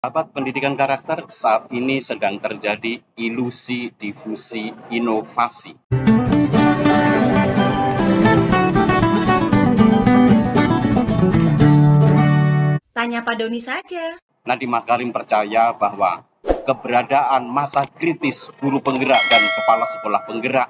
Sahabat pendidikan karakter, saat ini sedang terjadi ilusi difusi inovasi. Tanya Pak Doni saja. Nadiem Makarim percaya bahwa keberadaan masa kritis guru penggerak dan kepala sekolah penggerak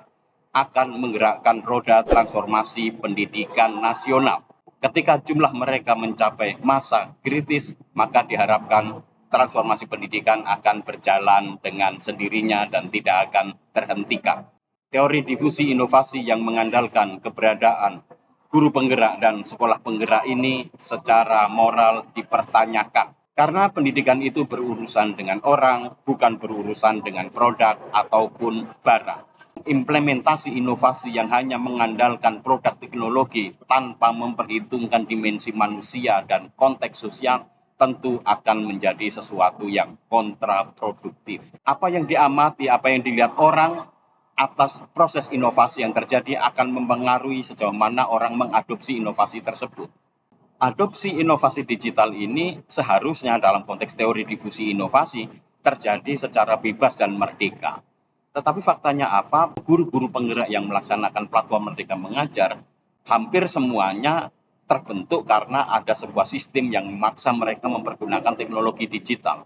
akan menggerakkan roda transformasi pendidikan nasional. Ketika jumlah mereka mencapai masa kritis, maka diharapkan transformasi pendidikan akan berjalan dengan sendirinya dan tidak akan terhentikan. Teori difusi inovasi yang mengandalkan keberadaan guru penggerak dan sekolah penggerak ini secara moral dipertanyakan. Karena pendidikan itu berurusan dengan orang, bukan berurusan dengan produk ataupun barang. Implementasi inovasi yang hanya mengandalkan produk teknologi tanpa memperhitungkan dimensi manusia dan konteks sosial tentu akan menjadi sesuatu yang kontraproduktif. Apa yang diamati, apa yang dilihat orang atas proses inovasi yang terjadi akan mempengaruhi sejauh mana orang mengadopsi inovasi tersebut. Adopsi inovasi digital ini seharusnya dalam konteks teori difusi inovasi terjadi secara bebas dan merdeka. Tetapi faktanya apa? Guru-guru penggerak yang melaksanakan platform Merdeka Mengajar hampir semuanya terbentuk karena ada sebuah sistem yang memaksa mereka mempergunakan teknologi digital.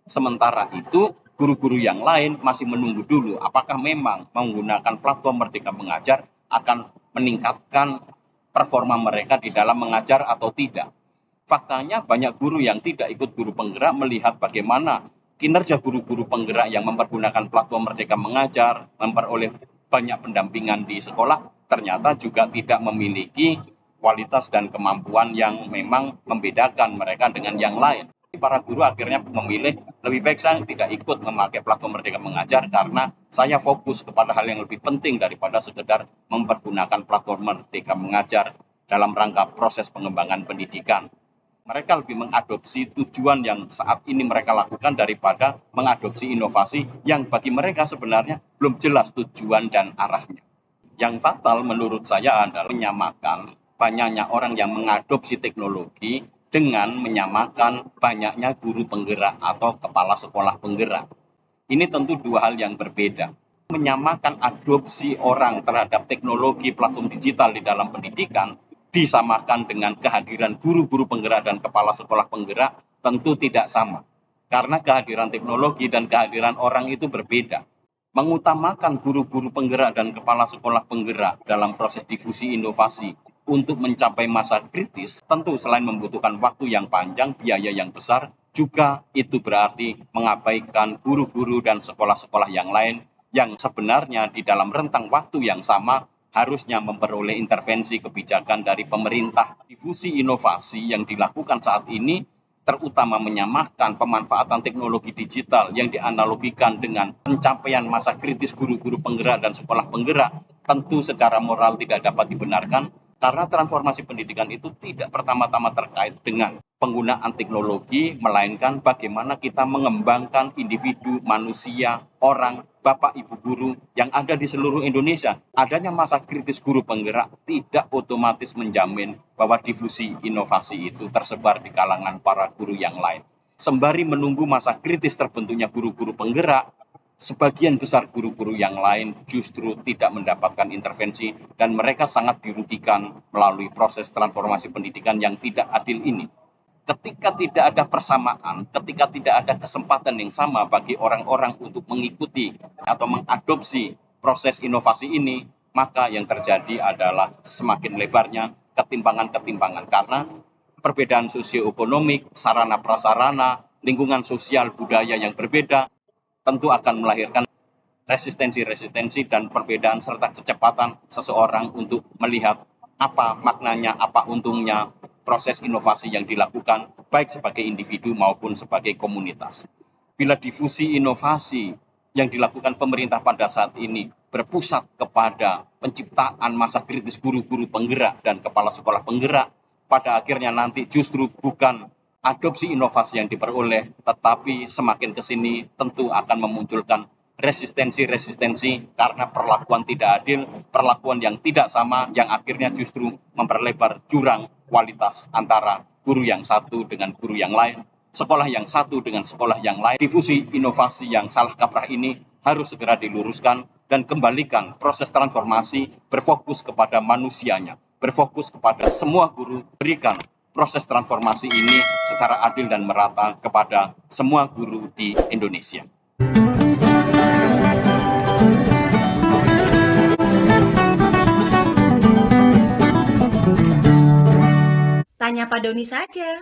Sementara itu, guru-guru yang lain masih menunggu dulu apakah memang menggunakan platform Merdeka Mengajar akan meningkatkan performa mereka di dalam mengajar atau tidak. Faktanya banyak guru yang tidak ikut guru penggerak melihat bagaimana kinerja guru-guru penggerak yang mempergunakan platform Merdeka Mengajar, memperoleh banyak pendampingan di sekolah, ternyata juga tidak memiliki kualitas dan kemampuan yang memang membedakan mereka dengan yang lain. Para guru akhirnya memilih lebih baik saya tidak ikut memakai platform Merdeka Mengajar karena saya fokus kepada hal yang lebih penting daripada sekedar mempergunakan platform Merdeka Mengajar dalam rangka proses pengembangan pendidikan. Mereka lebih mengadopsi tujuan yang saat ini mereka lakukan daripada mengadopsi inovasi yang bagi mereka sebenarnya belum jelas tujuan dan arahnya. Yang fatal menurut saya adalah menyamakan banyaknya orang yang mengadopsi teknologi dengan menyamakan banyaknya guru penggerak atau kepala sekolah penggerak. Ini tentu dua hal yang berbeda. Menyamakan adopsi orang terhadap teknologi platform digital di dalam pendidikan disamakan dengan kehadiran guru-guru penggerak dan kepala sekolah penggerak tentu tidak sama. Karena kehadiran teknologi dan kehadiran orang itu berbeda. Mengutamakan guru-guru penggerak dan kepala sekolah penggerak dalam proses difusi inovasi untuk mencapai masa kritis, tentu selain membutuhkan waktu yang panjang, biaya yang besar, juga itu berarti mengabaikan guru-guru dan sekolah-sekolah yang lain yang sebenarnya di dalam rentang waktu yang sama harusnya memperoleh intervensi kebijakan dari pemerintah. Difusi inovasi yang dilakukan saat ini terutama menyamakan pemanfaatan teknologi digital yang dianalogikan dengan pencapaian masa kritis guru-guru penggerak dan sekolah penggerak, tentu secara moral tidak dapat dibenarkan karena transformasi pendidikan itu tidak pertama-tama terkait dengan penggunaan teknologi, melainkan bagaimana kita mengembangkan individu, manusia, orang, bapak, ibu guru yang ada di seluruh Indonesia. Adanya masa kritis guru penggerak tidak otomatis menjamin bahwa difusi inovasi itu tersebar di kalangan para guru yang lain. Sembari menunggu masa kritis terbentuknya guru-guru penggerak, sebagian besar guru-guru yang lain justru tidak mendapatkan intervensi dan mereka sangat dirugikan melalui proses transformasi pendidikan yang tidak adil ini. Ketika tidak ada persamaan, ketika tidak ada kesempatan yang sama bagi orang-orang untuk mengikuti atau mengadopsi proses inovasi ini, maka yang terjadi adalah semakin lebarnya ketimpangan-ketimpangan karena perbedaan sosioekonomik, sarana prasarana, lingkungan sosial, budaya yang berbeda tentu akan melahirkan resistensi-resistensi dan perbedaan serta kecepatan seseorang untuk melihat apa maknanya, apa untungnya proses inovasi yang dilakukan baik sebagai individu maupun sebagai komunitas. Bila difusi inovasi yang dilakukan pemerintah pada saat ini berpusat kepada penciptaan masa kritis guru-guru penggerak dan kepala sekolah penggerak, pada akhirnya nanti justru bukan adopsi inovasi yang diperoleh, tetapi semakin ke sini tentu akan memunculkan resistensi-resistensi karena perlakuan tidak adil, perlakuan yang tidak sama, yang akhirnya justru memperlebar jurang kualitas antara guru yang satu dengan guru yang lain, sekolah yang satu dengan sekolah yang lain. Difusi inovasi yang salah kaprah ini harus segera diluruskan dan kembalikan proses transformasi berfokus kepada manusianya, berfokus kepada semua guru, berikan proses transformasi ini secara adil dan merata kepada semua guru di Indonesia. Tanya Pak Doni saja.